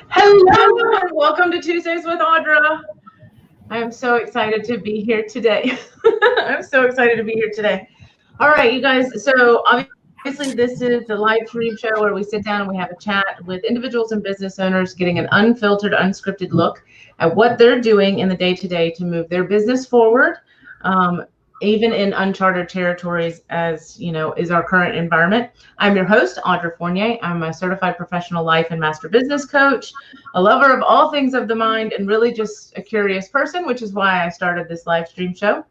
Hello and welcome to Tuesdays with Audra. I am so excited to be here today. I'm so excited to be here today. All right, you guys. So obviously this is the live stream show where we sit down and we have a chat with individuals and business owners, getting an unfiltered, unscripted look at what they're doing in the day-to-day to move their business forward. Even in uncharted territories, as you know, is our current environment. I'm your host, Gena Fournier. I'm a certified professional life and master business coach, a lover of all things of the mind, and really just a curious person, which is why I started this live stream show.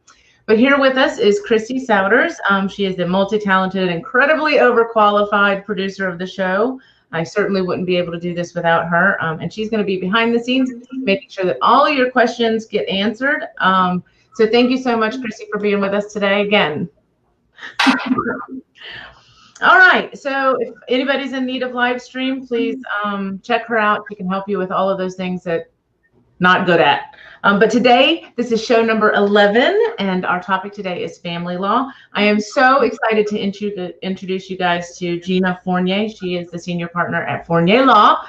But here with us is Christy Souders. She is the multi-talented, incredibly overqualified producer of the show. I certainly wouldn't be able to do this without her. And she's going to be behind the scenes, making sure that all your questions get answered. So thank you so much, Christy, for being with us today again. All right, so if anybody's in need of live stream, please check her out. She can help you with all of those things that not good at. But today, this is show number 11, and our topic today is family law. I am so excited to introduce you guys to Gena Fournier. She is the senior partner at Fournier Law.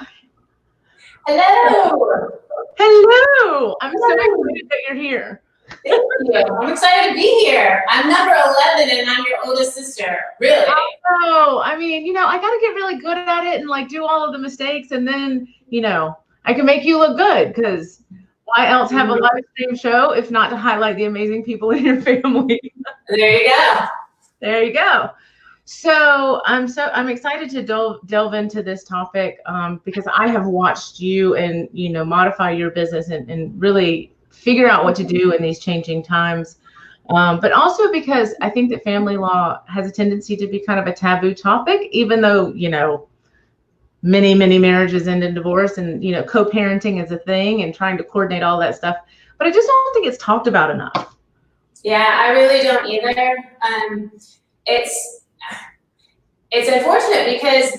Hello. Hello. I'm so excited that you're here. Thank you. I'm excited to be here. I'm number 11 and I'm your oldest sister. Really? Oh, I mean, you know, I got to get really good at it and like do all of the mistakes, and then, you know, I can make you look good, because why else have a live stream show if not to highlight the amazing people in your family? There you go. There you go. So I'm excited to delve into this topic because I have watched you and, you know, modify your business and really figure out what to do in these changing times. But also because I think that family law has a tendency to be kind of a taboo topic, even though, you know, many marriages end in divorce, and, you know, co-parenting is a thing and trying to coordinate all that stuff. But I just don't think it's talked about enough. Yeah, I really don't either. It's unfortunate because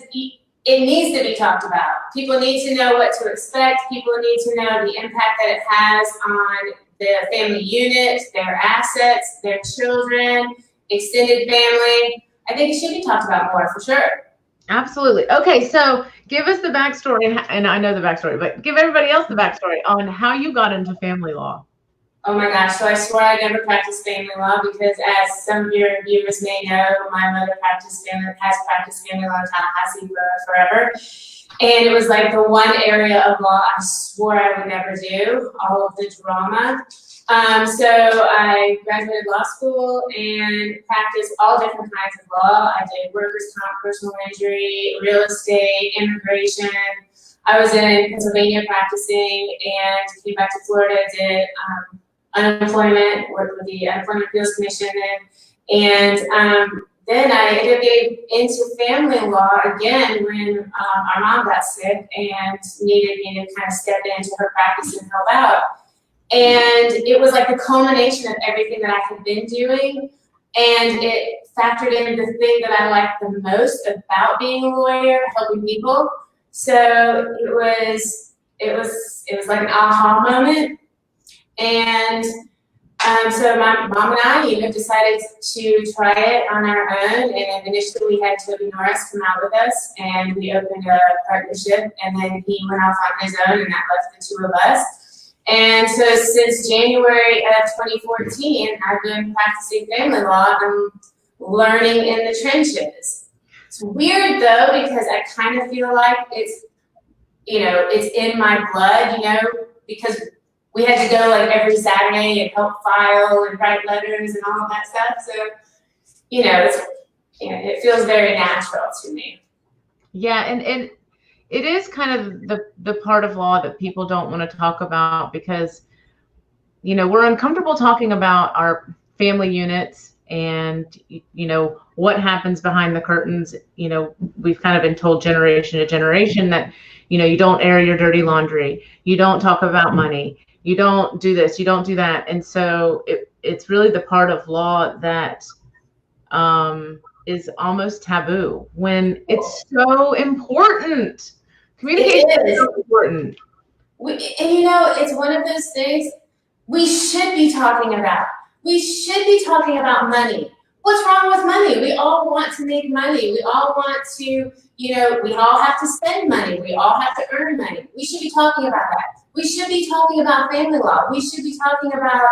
it needs to be talked about. People need to know what to expect. People need to know the impact that it has on the family unit, their assets, their children, extended family. I think it should be talked about more, for sure. Absolutely. Okay, so give us the backstory, and I know the backstory, but give everybody else the backstory on how you got into family law. Oh my gosh, so I swore I never practiced family law because, as some of your viewers may know, my mother has practiced family law in Tallahassee for forever. And it was like the one area of law I swore I would never do, all of the drama. So I graduated law school and practiced all different kinds of law. I did workers' comp, personal injury, real estate, immigration. I was in Pennsylvania practicing and came back to Florida, did unemployment, worked with the Unemployment Appeals Commission, and then I ended up getting into family law again when our mom got sick and needed me to kind of step into her practice and help out. And it was like the culmination of everything that I had been doing, and it factored in the thing that I liked the most about being a lawyer, helping people. So it was like an aha moment. And so my mom and I, you know, decided to try it on our own. And initially we had Toby Norris come out with us, and we opened a partnership. And then he went off on his own, and that left the two of us. And so since January of 2014, I've been practicing family law and learning in the trenches. It's weird though, because I kind of feel like it's, you know, it's in my blood, you know, because we had to go like every Saturday and help file and write letters and all of that stuff. So, you know, it feels very natural to me. Yeah, and it is kind of the part of law that people don't want to talk about because, you know, we're uncomfortable talking about our family units and, you know, what happens behind the curtains. You know, we've kind of been told generation to generation that, you know, you don't air your dirty laundry, you don't talk about money, you don't do this, you don't do that. And so it's really the part of law that is almost taboo when it's so important. Communication is so important. And you know, it's one of those things we should be talking about. We should be talking about money. what's wrong with money? We all want to make money. We all want to, we all have to spend money. We all have to earn money. We should be talking about that. We should be talking about family law. We should be talking about,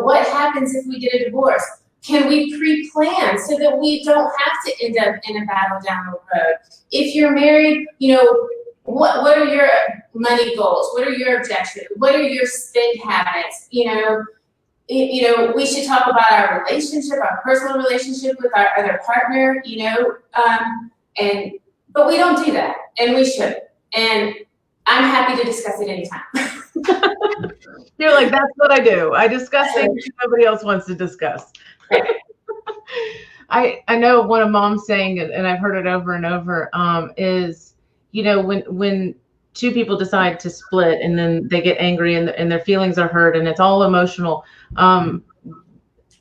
what happens if we get a divorce? Can we pre-plan so that we don't have to end up in a battle down the road? If you're married, what are your money goals? What are your objectives? What are your spend habits? We should talk about our relationship, our personal relationship with our other partner, but we don't do that, and we should. And I'm happy to discuss it anytime. You're like, that's what I do. I discuss things nobody else wants to discuss. I know one of Mom's saying, and I've heard it over and over, is, when two people decide to split and then they get angry and their feelings are hurt and it's all emotional,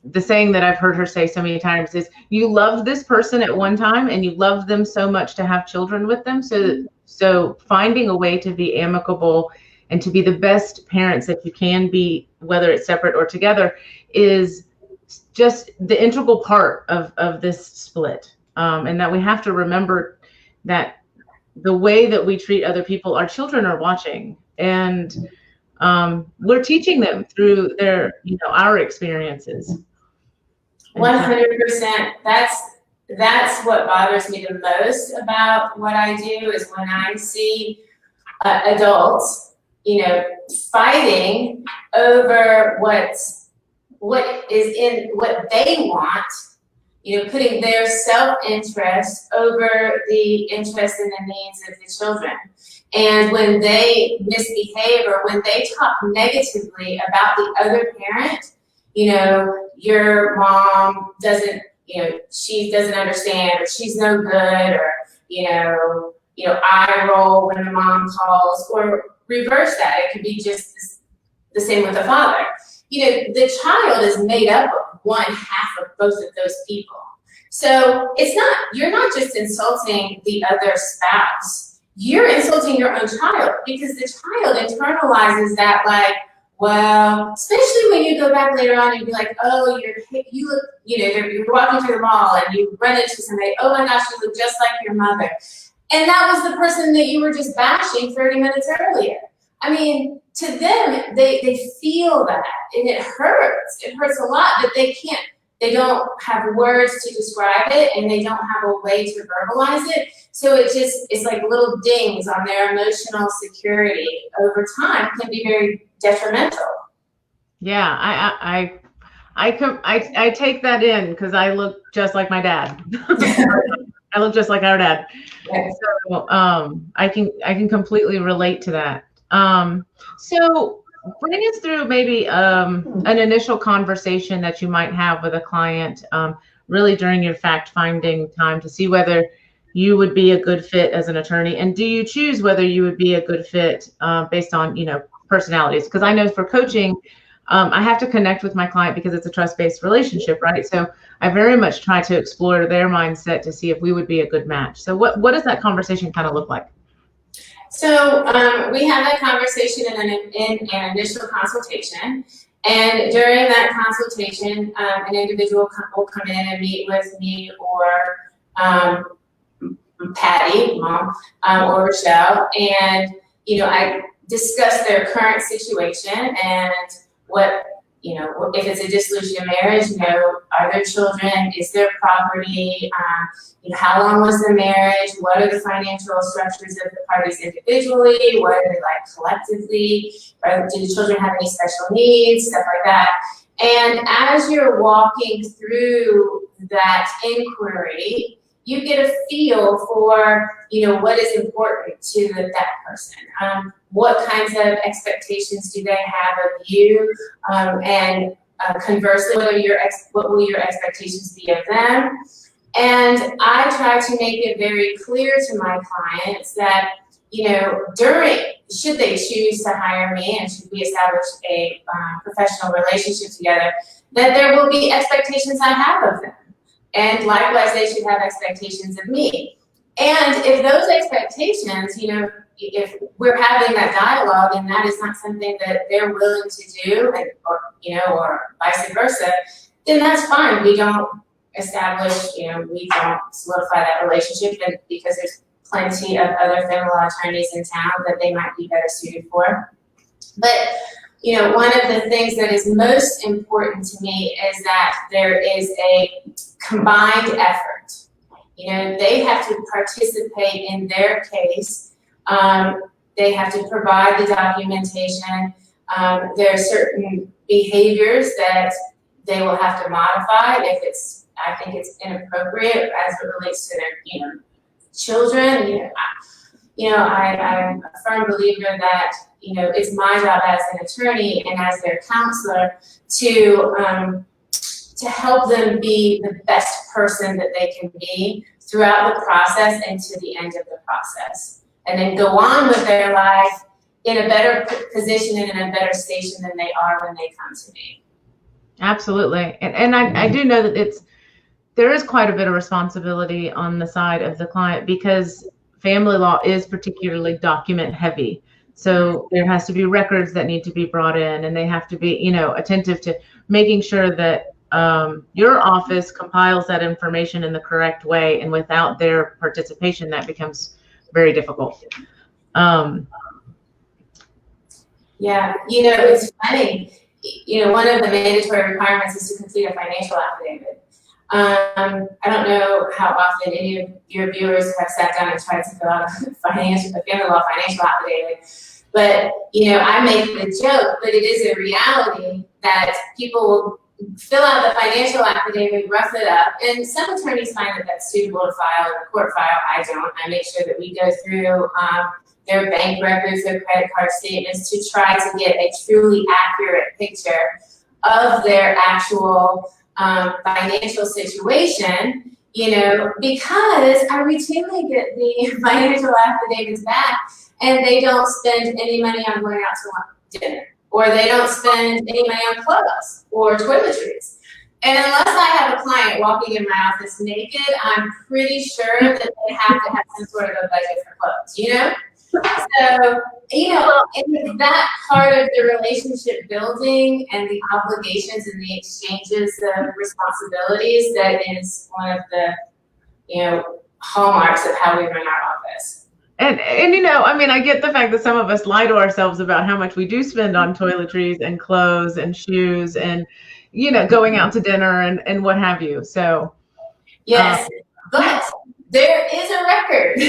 the saying that I've heard her say so many times is, you loved this person at one time and you loved them so much to have children with them. So finding a way to be amicable and to be the best parents that you can be, whether it's separate or together, is just the integral part of this split. And that we have to remember that the way that we treat other people, our children are watching, and we're teaching them through their, our experiences. 100%. That's what bothers me the most about what I do, is when I see adults, fighting over what is in what they want, putting their self-interest over the interest and the needs of the children. And when they misbehave or when they talk negatively about the other parent, your mom doesn't, she doesn't understand, or she's no good, or, eye roll when the mom calls, or reverse that. It could be just the same with the father. The child is made up of one half of both of those people. So you're not just insulting the other spouse, you're insulting your own child, because the child internalizes that, like, well, especially when you go back later on and be like, oh, you're walking through the mall and you run into somebody, oh my gosh, you look just like your mother. And that was the person that you were just bashing 30 minutes earlier. I mean, to them, they feel that, and it hurts. It hurts a lot, but they don't have words to describe it, and they don't have a way to verbalize it. So it's like little dings on their emotional security over time can be very detrimental. Yeah, I take that in, because I look just like my dad. I look just like our dad. Yes. So I can completely relate to that. So bring us through maybe an initial conversation that you might have with a client, really during your fact-finding time, to see whether you would be a good fit as an attorney. And do you choose whether you would be a good fit based on, personalities? Because I know for coaching, I have to connect with my client because it's a trust-based relationship, right? So I very much try to explore their mindset to see if we would be a good match. So what does that conversation kind of look like? So we have that conversation in an initial consultation. And during that consultation, an individual will come in and meet with me, or Patty, Mom, or Rochelle. And, I discuss their current situation and what, if it's a dissolution of marriage, are there children? Is there property? How long was the marriage? What are the financial structures of the parties individually? What are they like collectively? Do the children have any special needs? Stuff like that. And as you're walking through that inquiry, you get a feel for, what is important to that person. What kinds of expectations do they have of you? And conversely, what will your expectations be of them? And I try to make it very clear to my clients that, should they choose to hire me and should we establish a professional relationship together, that there will be expectations I have of them. And likewise, they should have expectations of me. And if those expectations, if we're having that dialogue and that is not something that they're willing to do, or vice versa, then that's fine. We don't establish, we don't solidify that relationship, and because there's plenty of other family law attorneys in town that they might be better suited for. But, one of the things that is most important to me is that there is a combined effort. They have to participate in their case. They have to provide the documentation. There are certain behaviors that they will have to modify if I think it's inappropriate as it relates to their, children. I'm a firm believer that, it's my job as an attorney and as their counselor to help them be the best person that they can be throughout the process and to the end of the process. And then go on with their life in a better position and in a better station than they are when they come to me. Absolutely. And I do know that there is quite a bit of responsibility on the side of the client, because family law is particularly document heavy. So there has to be records that need to be brought in, and they have to be, attentive to making sure that your office compiles that information in the correct way, and without their participation, that becomes very difficult. Yeah, it's funny. One of the mandatory requirements is to complete a financial affidavit. I don't know how often any of your viewers have sat down and tried to fill out a family law financial affidavit. But, I make the joke, but it is a reality that people will fill out the financial affidavit, rough it up, and some attorneys find that that's suitable to file in a court file. I don't. I make sure that we go through their bank records, their credit card statements, to try to get a truly accurate picture of their actual financial situation, because I routinely get the financial affidavits back, and they don't spend any money on going out to dinner, or they don't spend any money on clothes or toiletries. And unless I have a client walking in my office naked, I'm pretty sure that they have to have some sort of a budget for clothes, So, it's that part of the relationship building and the obligations and the exchanges of responsibilities that is one of the, hallmarks of how we run our office. And I get the fact that some of us lie to ourselves about how much we do spend on toiletries and clothes and shoes and, going out to dinner and what have you. So. Yes, but there is a record.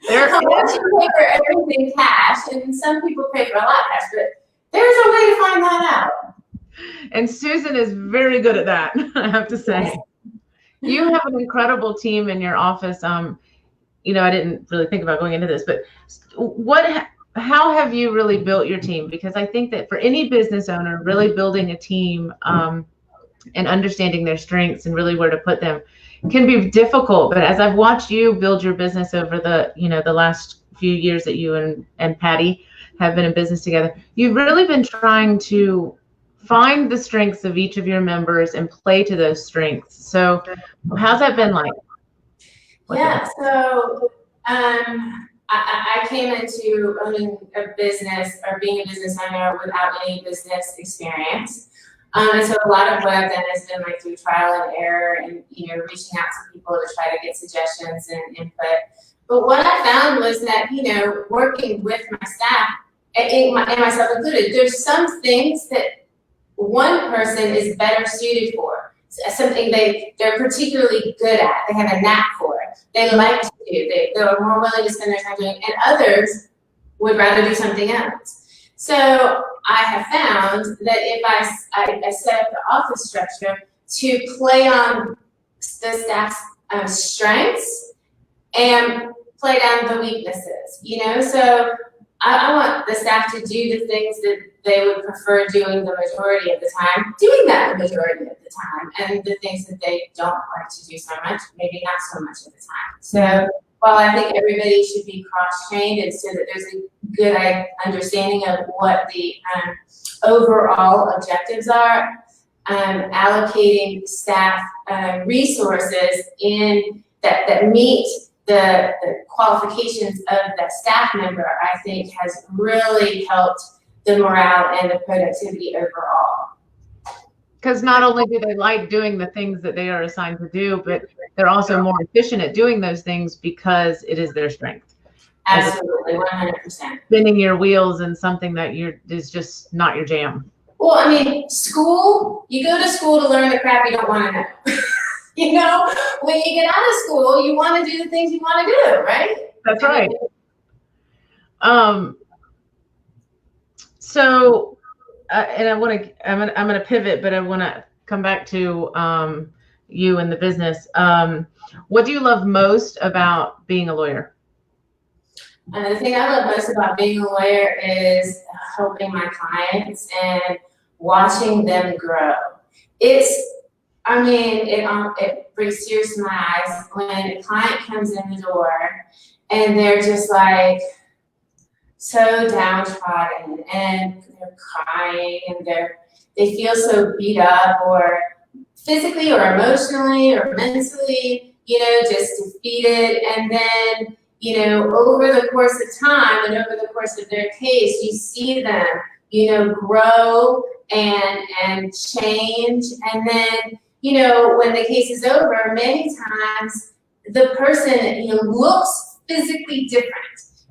Some people pay for everything cash, and some people pay for a lot of cash, but there's a way to find that out. And Susan is very good at that, I have to say. You have an incredible team in your office. I didn't really think about going into this, but how have you really built your team? Because I think that for any business owner, really building a team and understanding their strengths and really where to put them can be difficult. But as I've watched you build your business over the last few years that you and Patty have been in business together, you've really been trying to find the strengths of each of your members and play to those strengths. So how's that been like? Yeah, so I came into owning a business or being a business owner without any business experience. And so a lot of what I've done has been like through trial and error and, reaching out to people to try to get suggestions and input. But what I found was that, working with my staff, and myself included, there's some things that one person is better suited for. Something they're particularly good at, they have a knack for it, they like to do, they're more willing to spend their time doing, and others would rather do something else. So I have found that if I set up the office structure to play on the staff's strengths and play down the weaknesses, so I want the staff to do the things that they would prefer doing the majority of the time, doing that the majority of the time, and the things that they don't like to do so much, maybe not so much of the time. So while I think everybody should be cross-trained and so that there's a good understanding of what the overall objectives are, allocating staff resources in that meet the qualifications of the staff member, I think has really helped the morale and the productivity overall. Because not only do they like doing the things that they are assigned to do, but they're also more efficient at doing those things because it is their strength. Absolutely, 100%. Spinning your wheels in something that is just not your jam. Well, I mean, school, you go to school to learn the crap you don't want to know. You know, when you get out of school, you want to do the things you want to do, right? That's right. So, and I'm going to pivot, but I want to come back to you and the business. What do you love most about being a lawyer? The thing I love most about being a lawyer is helping my clients and watching them grow. It brings tears to my eyes when a client comes in the door and they're just like so downtrodden and they're crying and they feel so beat up, or physically or emotionally or mentally, just defeated. And then, over the course of time and over the course of their case, you see them, grow and change. And then, when the case is over, many times the person, looks physically different.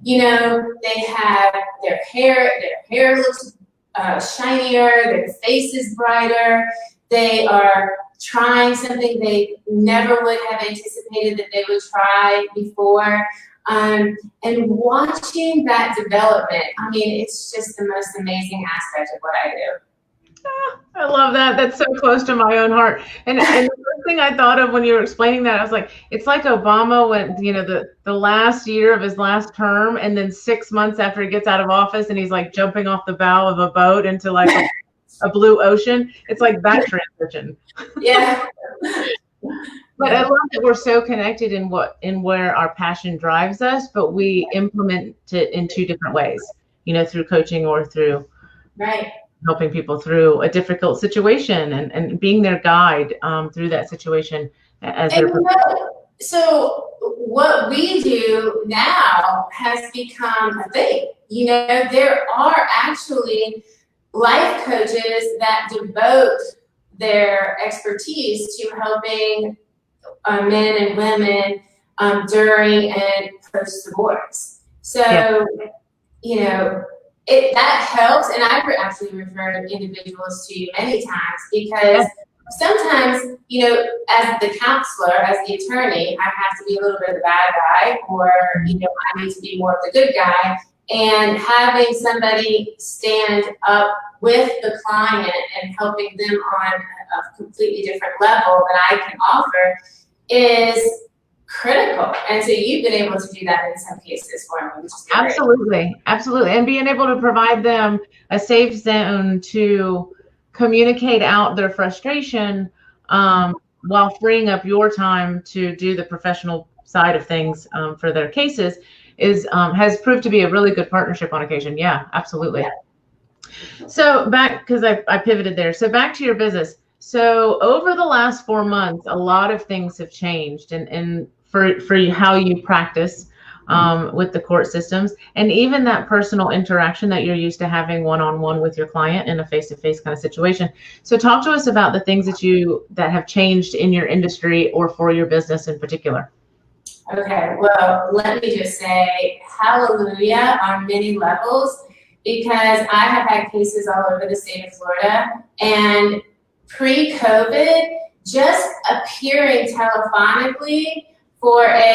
They have their hair looks shinier, their face is brighter, they are trying something they never would have anticipated that they would try before. And watching that development, it's just the most amazing aspect of what I do. I love that. That's so close to my own heart. And the first thing I thought of when you were explaining that, I was like, it's like Obama went, the last year of his last term, and then 6 months after he gets out of office and he's like jumping off the bow of a boat into like a blue ocean. It's like that transition. Yeah. But I love that we're so connected in where our passion drives us, but we implement it in two different ways, through coaching or through helping people through a difficult situation and being their guide through that situation. So what we do now has become a thing. There are actually life coaches that devote their expertise to helping men and women during and post-divorce. So, that helps, and I've actually referred individuals to you many times because sometimes, as the counselor, as the attorney, I have to be a little bit of the bad guy, or, I need to be more of the good guy. And having somebody stand up with the client and helping them on a completely different level that I can offer is critical. And so you've been able to do that in some cases for me, which is great. Absolutely. And being able to provide them a safe zone to communicate out their frustration while freeing up your time to do the professional side of things for their cases has proved to be a really good partnership on occasion. Yeah, absolutely. Yeah. So because I pivoted there. So back to your business. So over the last 4 months, a lot of things have changed and for how you practice with the court systems, and even that personal interaction that you're used to having one-on-one with your client in a face-to-face kind of situation. So talk to us about the things that have changed in your industry or for your business in particular. Okay, well, let me just say hallelujah on many levels, because I have had cases all over the state of Florida, and pre-COVID, just appearing telephonically for a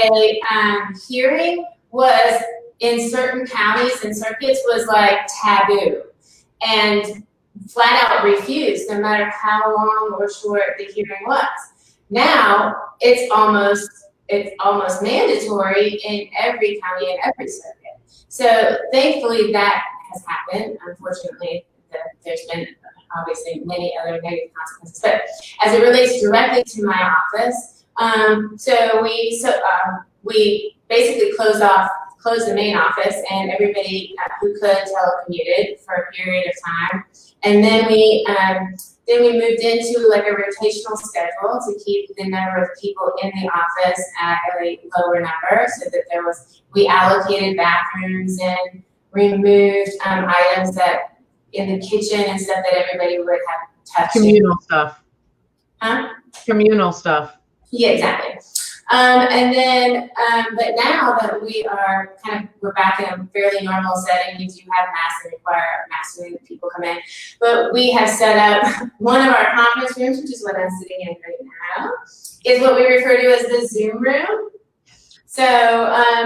hearing was, in certain counties and circuits, was like taboo and flat out refused, no matter how long or short the hearing was. Now, it's almost mandatory in every county and every circuit. So thankfully that has happened. Unfortunately, there's been obviously many other negative consequences. But as it relates directly to my office, so we basically closed the main office, and everybody who could telecommuted for a period of time. And then we moved into like a rotational schedule to keep the number of people in the office at a lower number, so that we allocated bathrooms and removed items that in the kitchen and stuff that everybody would have touch. Communal stuff. Huh? Communal stuff. Yeah, exactly. And then, but now that we're back in a fairly normal setting, we do have masks that require masks when people come in. But we have set up one of our conference rooms, which is what I'm sitting in right now, is what we refer to as the Zoom room. So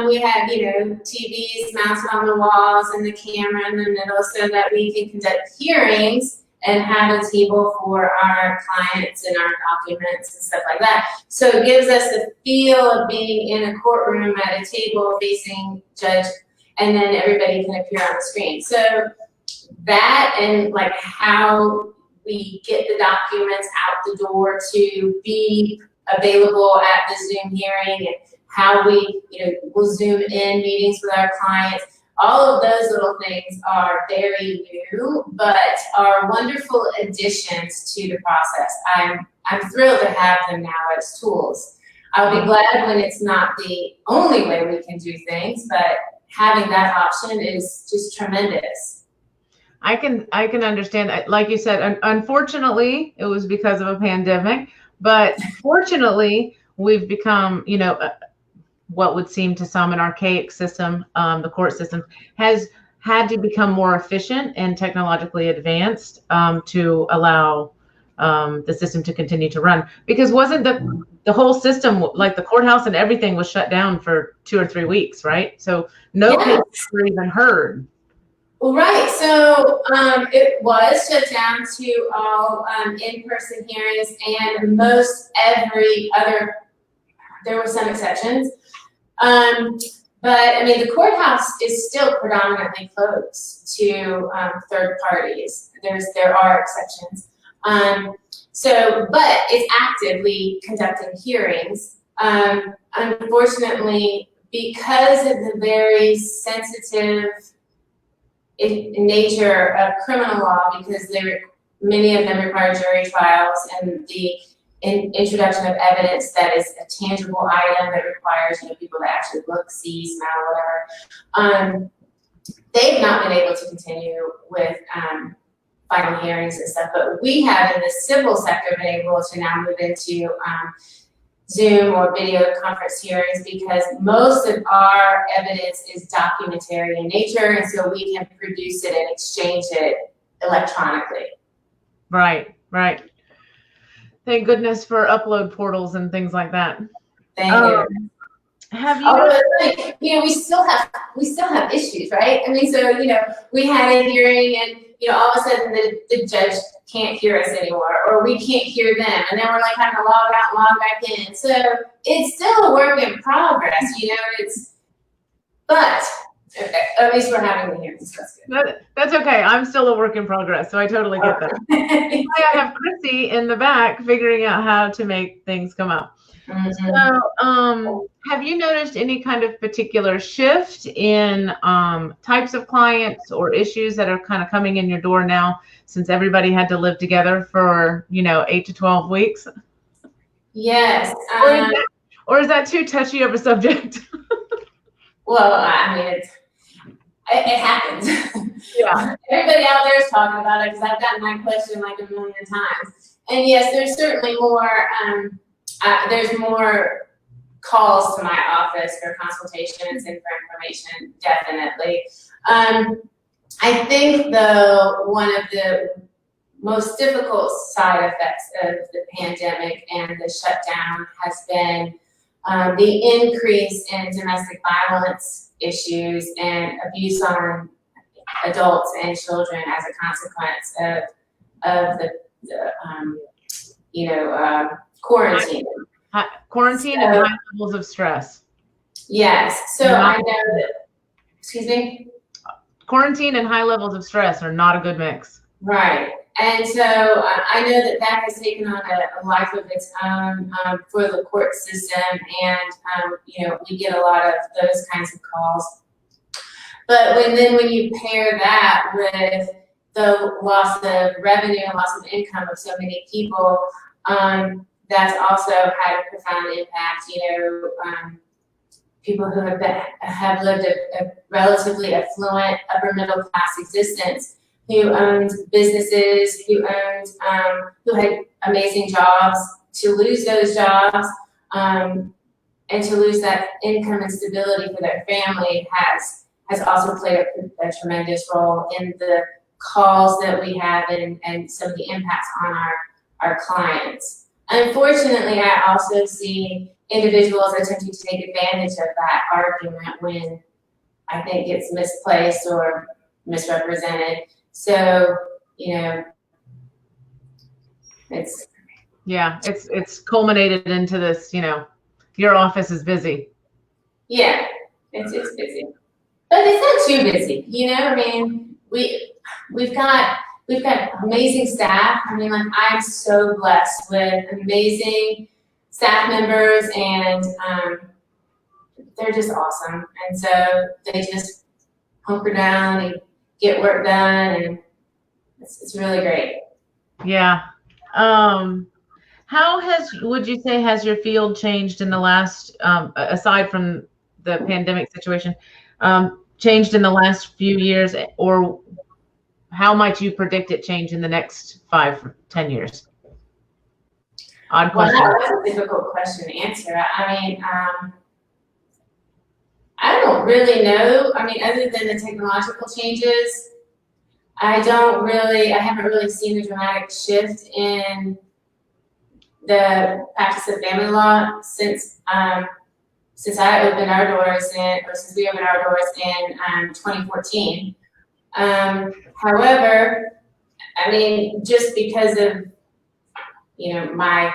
we have, TVs mounted on the walls and the camera in the middle so that we can conduct hearings and have a table for our clients and our documents and stuff like that. So it gives us the feel of being in a courtroom at a table facing judge, and then everybody can appear on the screen. So that, and like how we get the documents out the door to be available at the Zoom hearing, and how we, will Zoom in meetings with our clients. All of those little things are very new, but are wonderful additions to the process. I'm thrilled to have them now as tools. I'll be glad when it's not the only way we can do things, but having that option is just tremendous. I can understand that. Like you said, unfortunately, it was because of a pandemic, but fortunately, we've become, what would seem to some an archaic system, the court system, has had to become more efficient and technologically advanced to allow the system to continue to run. Because wasn't the whole system, like the courthouse and everything, was shut down for 2 or 3 weeks, right? So no cases were even heard. Well, right. So it was shut down to all in-person hearings, and most every other, there were some exceptions. But I mean, the courthouse is still predominantly closed to third parties. There are exceptions. But it's actively conducting hearings. Unfortunately, because of the very sensitive nature of criminal law, because many of them require jury trials, and the introduction of evidence that is a tangible item that requires people to actually look, see, smell, whatever. They've not been able to continue with final hearings and stuff, but we have in the civil sector been able to now move into Zoom or video conference hearings, because most of our evidence is documentary in nature, and so we can produce it and exchange it electronically. Right. Thank goodness for upload portals and things like that. Thank you. Have you? We still have issues, right? I mean, so we had a hearing, and all of a sudden the judge can't hear us anymore, or we can't hear them, and then we're like having to log out and log back in. So it's still a work in progress, but at least we're having the hearings. That's good. That's okay. I'm still a work in progress, so I totally get that. I have Chrissy in the back figuring out how to make things come up. Mm-hmm. So, have you noticed any kind of particular shift in types of clients or issues that are kind of coming in your door now, since everybody had to live together for 8 to 12 weeks? Yes. Or is that too touchy of a subject? Well, I mean, it happens. Yeah. Everybody out there is talking about it, because I've gotten that question like a million times. And yes, there's certainly more. There's more calls to my office for consultations and for information, definitely. I think, though, one of the most difficult side effects of the pandemic and the shutdown has been the increase in domestic violence issues and abuse on adults and children as a consequence of the quarantine. Quarantine and high levels of stress. Yes. So I know that, excuse me? Quarantine and high levels of stress are not a good mix. Right. And so I know that has taken on a life of its own for the court system, and we get a lot of those kinds of calls. But when you pair that with the loss of revenue and loss of income of so many people, that's also had a profound impact. People who have lived a relatively affluent upper middle class existence, who owned businesses, who had amazing jobs, to lose those jobs, and to lose that income and stability for their family has also played a tremendous role in the calls that we have and some of the impacts on our clients. Unfortunately, I also see individuals attempting to take advantage of that argument when I think it's misplaced or misrepresented. So, it's culminated into this, your office is busy. Yeah, it's busy, but it's not too busy. I mean, we've got amazing staff. I mean, like, I'm so blessed with amazing staff members, and they're just awesome. And so they just hunker down and get work done, and it's really great. Yeah. How would you say, has your field changed in the last, aside from the pandemic situation, changed in the last few years, or how might you predict it change in the next 5 or 10 years? Odd question. Well, that's a difficult question to answer. I mean, I don't really know. I mean, other than the technological changes, I haven't really seen a dramatic shift in the practice of family law since I opened our doors since we opened our doors in 2014. However, I mean, just because of my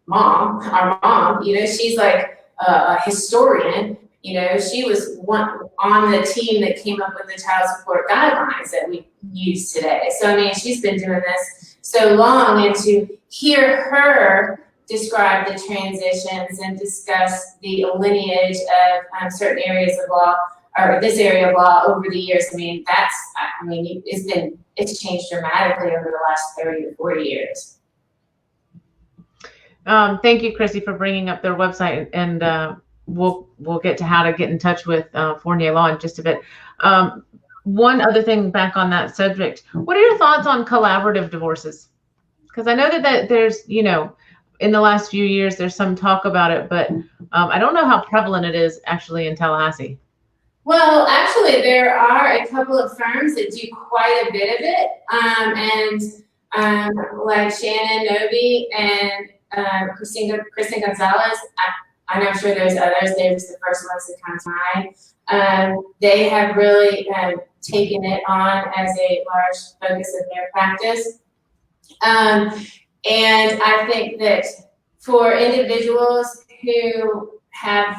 mom, our mom, she's like a historian. She was on the team that came up with the child support guidelines that we use today. So, I mean, she's been doing this so long, and to hear her describe the transitions and discuss the lineage of certain areas of law, or this area of law over the years, I mean, it's changed dramatically over the last 30 to 40 years. Thank you, Chrissy, for bringing up their website, and we'll get to how to get in touch with Fournier Law in just a bit. One other thing back on that subject, what are your thoughts on collaborative divorces? Because I know that there's, in the last few years, there's some talk about it, but I don't know how prevalent it is actually in Tallahassee. Well, actually, there are a couple of firms that do quite a bit of it, like Shannon Novy and Kristen Gonzalez. I'm not sure there's others. They're just the first ones that come to mind. They have really taken it on as a large focus of their practice. And I think that for individuals who have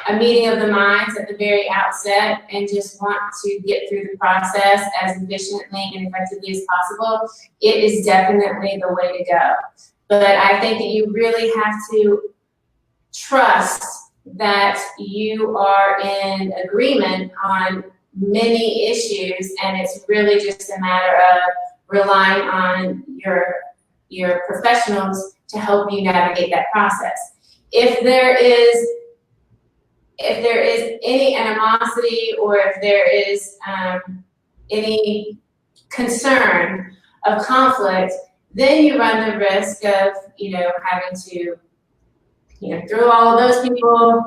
a meeting of the minds at the very outset and just want to get through the process as efficiently and effectively as possible, it is definitely the way to go. But I think that you really have to trust that you are in agreement on many issues, and it's really just a matter of relying on your professionals to help you navigate that process. If there is any animosity, or if there is any concern of conflict, then you run the risk of having to throw all of those people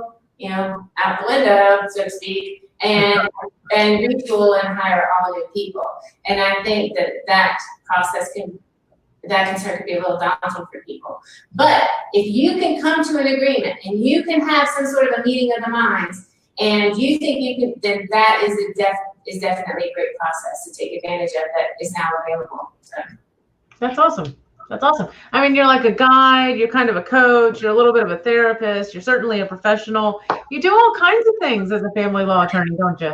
out the window, so to speak, and retool and hire all new people. And I think that process that concern could be a little daunting for people. But if you can come to an agreement and you can have some sort of a meeting of the minds, and you think you can, then that is definitely a great process to take advantage of that is now available. So. That's awesome. That's awesome. I mean, you're like a guide, you're kind of a coach, you're a little bit of a therapist, you're certainly a professional. You do all kinds of things as a family law attorney, don't you?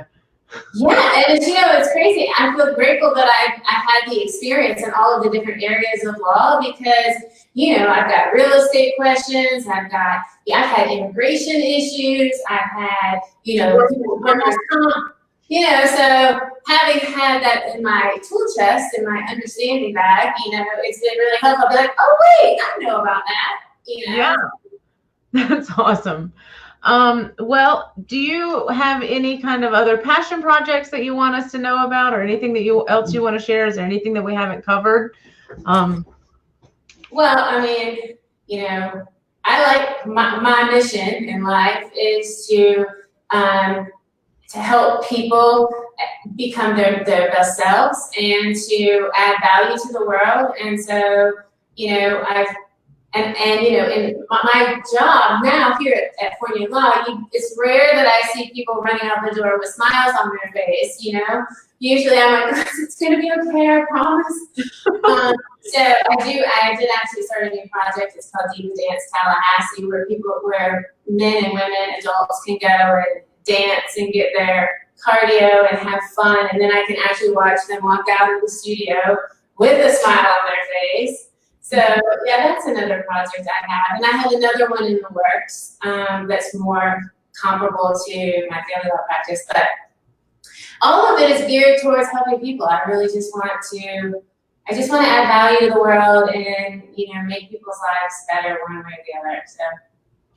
Yeah, and it's crazy. I feel grateful that I had the experience in all of the different areas of law, because I've got real estate questions, I've had immigration issues, I've had so having had that in my tool chest, in my understanding bag, it's been really helpful. I'll be like, oh wait, I know about that. Yeah, that's awesome. Well, do you have any kind of other passion projects that you want us to know about, or anything that else you want to share? Is there anything that we haven't covered? Well, I mean, you know, I like my mission in life is to help people become their best selves and to add value to the world. And so, you know, you know, in my job now here at Fournier Law, it's rare that I see people running out the door with smiles on their face, you know. Usually I'm like, it's gonna be okay, I promise. So I did actually start a new project. It's called 𝐤𝐴𝐳 Tallahassee, where men and women, adults can go and dance and get their cardio and have fun, and then I can actually watch them walk out of the studio with a smile on their face. So yeah, that's another project I have, and I have another one in the works that's more comparable to my family law practice. But all of it is geared towards helping people. I really just want to add value to the world and, you know, make people's lives better one way or the other. So.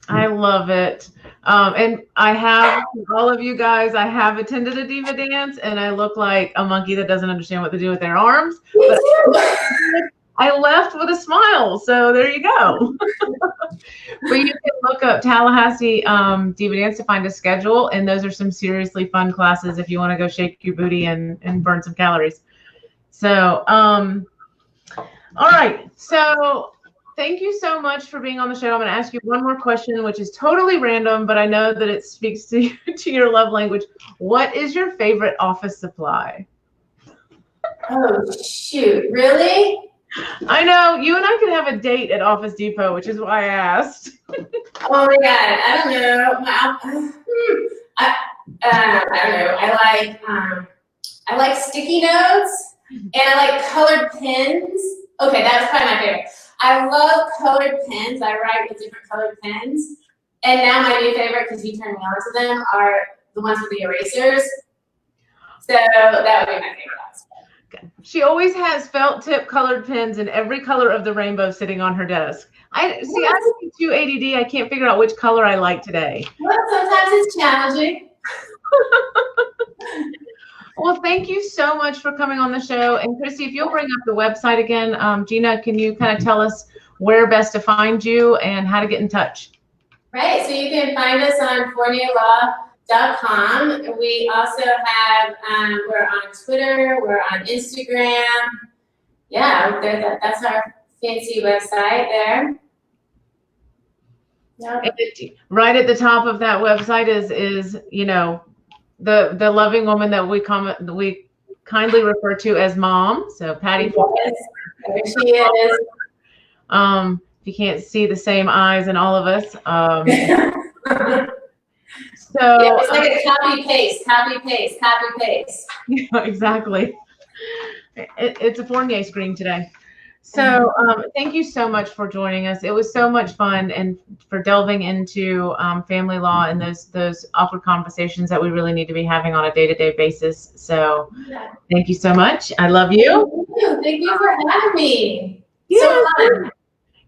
I love it. And I have, all of you guys, I have attended a diva dance, and I look like a monkey that doesn't understand what to do with their arms. But I left with a smile, so there you go. But you can look up Tallahassee diva dance to find a schedule, and those are some seriously fun classes if you want to go shake your booty and burn some calories. So, all right. So thank you so much for being on the show. I'm going to ask you one more question, which is totally random, but I know that it speaks to your love language. What is your favorite office supply? Oh, shoot. Really? I know. You and I could have a date at Office Depot, which is why I asked. Oh, my God. I don't know. I don't know. I like sticky notes, and I like colored pens. Okay, that's probably my favorite. I love colored pens. I write with different colored pens. And now my new favorite, because you turned me on to them, are the ones with the erasers. So that would be my favorite. Okay. She always has felt tip colored pens in every color of the rainbow sitting on her desk. I'm too ADD. I can't figure out which color I like today. Well, sometimes it's challenging. Well, thank you so much for coming on the show. And Christy, if you'll bring up the website again, Gena, can you kind of tell us where best to find you and how to get in touch? Right, so you can find us on FournierLaw.com. We also have, we're on Twitter, we're on Instagram. Yeah, that's our fancy website there. Yep. Right at the top of that website is you know, the loving woman that we kindly refer to as Mom. So Patty. Yes, there she is. If you can't see the same eyes in all of us. So yeah, it's like a copy paste. Yeah, exactly. It's a Fournier screen today. So thank you so much for joining us. It was so much fun, and for delving into family law and those awkward conversations that we really need to be having on a day-to-day basis. So thank you so much. I love you. Thank you for having me. Yeah. So fun.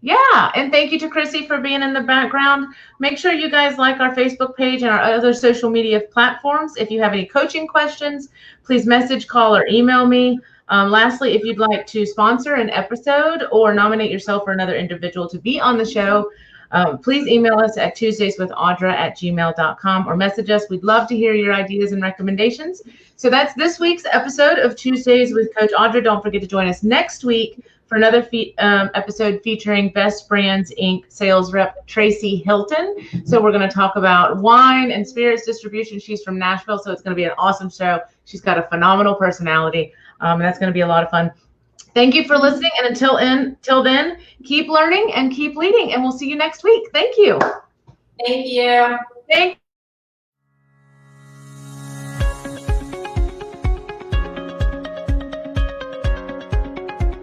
Yeah, and thank you to Chrissy for being in the background. Make sure you guys like our Facebook page and our other social media platforms. If you have any coaching questions, please message, call, or email me. Lastly, if you'd like to sponsor an episode or nominate yourself or another individual to be on the show, please email us at tuesdayswithaudra@gmail.com or message us. We'd love to hear your ideas and recommendations. So that's this week's episode of Tuesdays with Coach Audra. Don't forget to join us next week for another episode featuring Best Brands Inc. sales rep Tracy Hilton. So we're going to talk about wine and spirits distribution. She's from Nashville, so it's going to be an awesome show. She's got a phenomenal personality, and that's going to be a lot of fun. Thank you for listening, and until then, keep learning and keep leading, and we'll see you next week. Thank you. Thank you. Thank